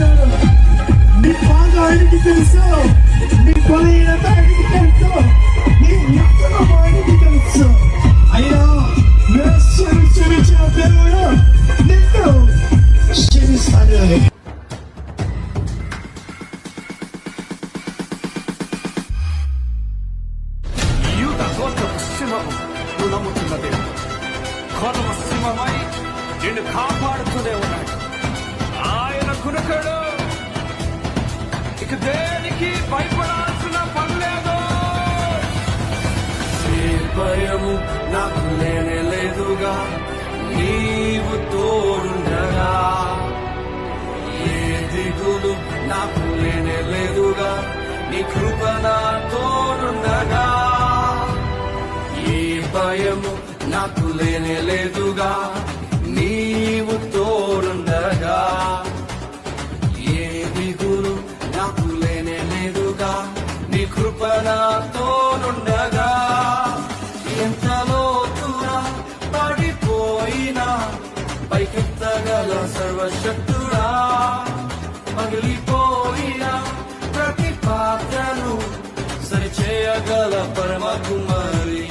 చేశాడు. నీ బాధ ఆయనకి తెలుసు, నీ బలహీనత ఆయనకి తెలుసు, నీ వ్యక్తులం ఆయనకి తెలుసు. అయ్యా యేసుని క్షమించిన దేవుడు నిన్ను క్షమిస్తాడు. నువ్వు నమ్ముతున్న దేవుడు కొలవ సింహమై నిన్ను కాపాడుతూనే ఉన్నాడు. ఆయన కునకడు, ఇక దేనికి భయపడాల్సిన పని లేదు. ఏ భయము నాకు లేనే లేదుగా, నీవు తోడుండగా. ఏ దిగులు నాకు లేనే లేదుగా, నీ కృప నా తోడుండగా. ఏ భయము నాకు లేనే లేదుగా, నీవు తోడుండగా. ఏ దిగులు నాకు లేనే లేదుగా, నీ కృప నా తోడుండగా. ఎంత లోతుగా పడిపోయినా పైకెత్తగల సర్వశక్తుడా, పగిలిపోయిన ప్రతి పాత్రను సరిచేయగల పరమ కుమారి.